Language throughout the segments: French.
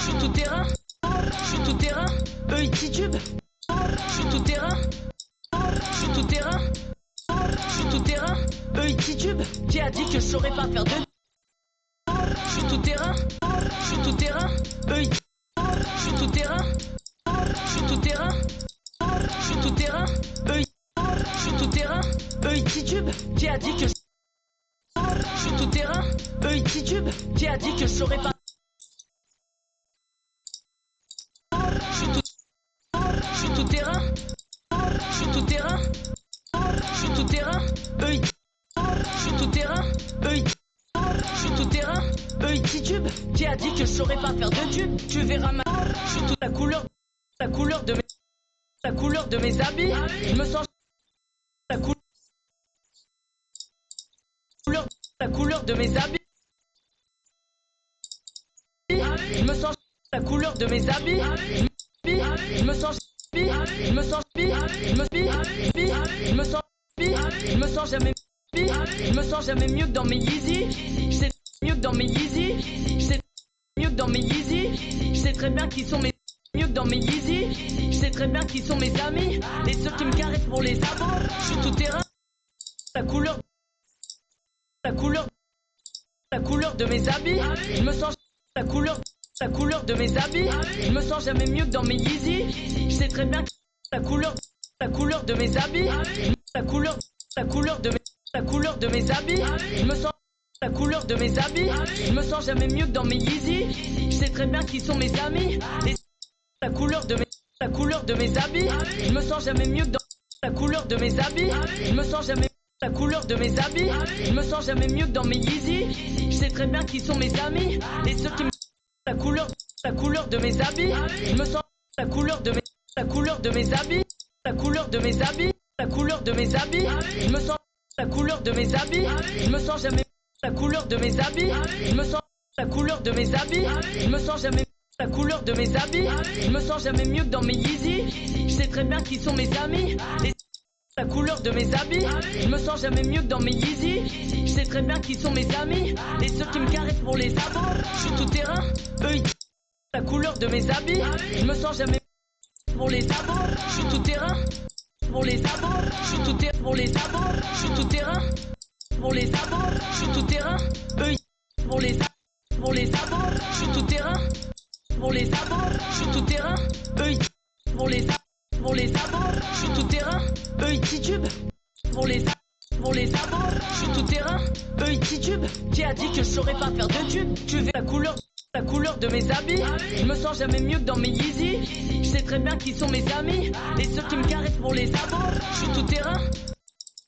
suis tout terrain, je suis tout terrain, eux ils titubent. Je suis tout terrain, je suis tout terrain, je suis tout terrain, eux ils titubent. Qui a dit que je saurais pas faire de... Je suis tout terrain, je suis tout terrain, eux ils... Je suis tout terrain, je suis tout terrain, je suis tout terrain, eux ils... Je suis tout terrain, eux ils titubent. Qui a dit que je... Je suis tout terrain, eux ils titubent. Qui a dit que je saurais pas... Je suis tout terrain, je suis tout terrain, je suis tout terrain, eux ils... Je suis tout terrain, eux ils... Je suis tout terrain, eux ils titubent. Qui a dit que je saurais pas faire de tube? Tu verras ma... Je suis toute la couleur de mes... La couleur de mes habits. Je me sens... La couleur de mes habits. Je me sens... La couleur de mes habits. Je me sens... Je me sens... Je me sens jamais... Je me sens jamais mieux que dans mes Yeezy. Je sais mieux que dans mes Yeezy. Je sais mieux que dans mes Yeezy. Je sais très bien qui sont mes... Mieux que dans mes Yeezy. Je sais très bien qui sont mes amis. Et ceux qui me caressent pour les abos. Je suis tout terrain. La couleur de mes habits. Je me sens... La couleur de mes habits. Je me sens jamais mieux que dans mes Yeezy. Je sais très bien la couleur de mes habits. La couleur de mes habits. Je me sens la couleur de mes habits. Je me sens jamais mieux que dans mes Yeezy. Je sais très bien qui sont mes amis. Et la couleur de mes habits. Je me sens jamais mieux que dans la couleur de mes habits. Je me sens jamais la couleur de mes habits. Je me sens jamais mieux que dans mes Yeezy. Je sais très bien qui sont mes amis. Et ceux qui me la couleur de mes habits. Je me sens la couleur de mes habits. La couleur de mes habits. La couleur de mes habits. Je me sens la couleur de mes habits. Je me sens jamais la couleur de mes habits. Je me sens la couleur de mes habits. Je me sens jamais la couleur de mes habits. Je me sens jamais mieux que dans mes Yeezy. Je sais très bien qui sont mes amis. Et la couleur de mes habits. Je me sens jamais mieux que dans mes Yeezy. Je sais très bien qui sont mes amis. Et ceux qui me caressent pour les abos. Je suis tout terrain, eux ils... La couleur de mes habits. Je me sens jamais pour les abos. Je suis tout terrain pour les abos. Je suis tout terrain pour les abos. Je suis tout terrain pour les abos. Je suis tout terrain, eux ils... Pour les abos. Je suis tout terrain pour les abos. Je suis tout terrain, eux ils... Pour les abos. Je suis tout terrain, eux ils titubent. Pour les abos. Je suis tout terrain, eux ils titubent. Qui a dit que je saurais pas faire de tube? Tu veux la couleur de mes habits. Je me sens jamais mieux que dans mes Yeezy. Je sais très bien qui sont mes amis. Et ceux qui me caressent pour les abos. Je suis tout terrain.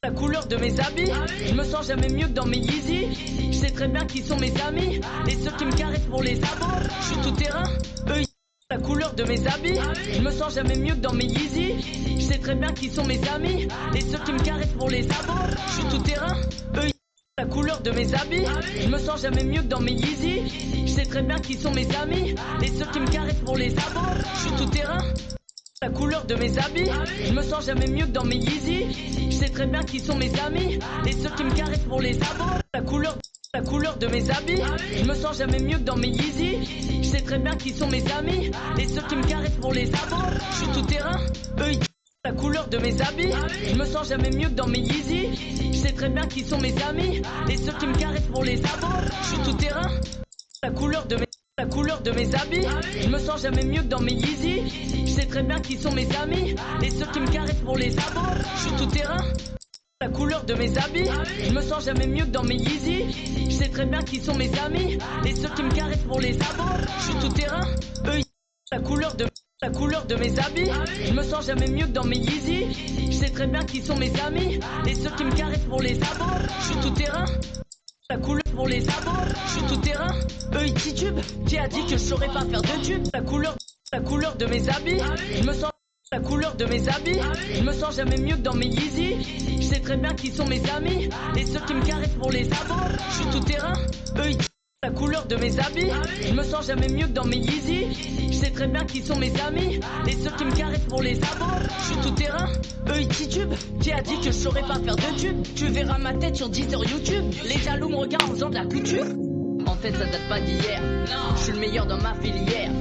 La couleur de mes habits. Je me sens jamais mieux que dans mes Yeezy. Je sais très bien qui sont mes amis. Et ceux qui me caressent pour les abos. Je suis tout terrain, eux ils... La couleur de mes habits. Je me sens jamais mieux que dans mes Yeezy. Je sais très bien qui sont mes amis. Et ceux qui me caressent pour les abos. Je suis tout terrain, eux ils... La couleur de mes habits. Je me sens jamais mieux que dans mes Yeezy. Je sais très bien qui sont mes amis. Et ceux qui me caressent pour les abos. Je suis tout terrain. La couleur de mes habits. Je me sens jamais mieux que dans mes Yeezy. Je sais très bien qui sont mes amis. Et ceux qui me caressent pour les abos. La couleur de mes habits. Je me sens jamais mieux que dans mes Yeezy. Je sais très bien qui sont mes amis. Et ceux qui me caressent pour les abos. Je suis tout terrain, eux ils... La couleur de mes habits. Je me sens jamais mieux que dans mes Yeezy. Je sais très bien qui sont mes amis. Et ceux qui me caressent pour les abos. Je suis tout terrain. La couleur de mes habits. Je me sens jamais mieux que dans mes Yeezy. Je sais très bien qui sont mes amis. Et ceux qui me caressent pour les abos. Je suis tout terrain. La couleur de mes habits. Je me sens jamais mieux que dans mes Yeezy. Je sais très bien qui sont mes amis. Et ceux qui me caressent pour les abos. Je suis tout terrain, eux ils... La couleur de mes habits. Je me sens jamais mieux que dans mes Yeezy. Je sais très bien qui sont mes amis. Et ceux qui me caressent pour les abos. Je suis tout terrain. La couleur pour les abos. Je suis tout terrain, eux ils titubent. Qui a dit que je saurais pas faire de tube? La couleur de mes habits. Je me sens la couleur de mes habits. Je me sens jamais mieux que dans mes Yeezy. Je sais très bien qui sont mes amis. Et ceux qui me caressent pour les abos. Je suis tout terrain, eux ils... La couleur de mes habits. Je me sens jamais mieux que dans mes Yeezy. Je sais très bien qui sont mes amis. Et ceux qui me caressent pour les abos. Je suis tout terrain, eux ils titubent. Qui a dit que je saurais pas faire de tube? Tu verras ma tête sur Deezer YouTube. Les jaloux me regardent en faisant de la couture. En fait ça date pas d'hier. Je suis le meilleur dans ma filière.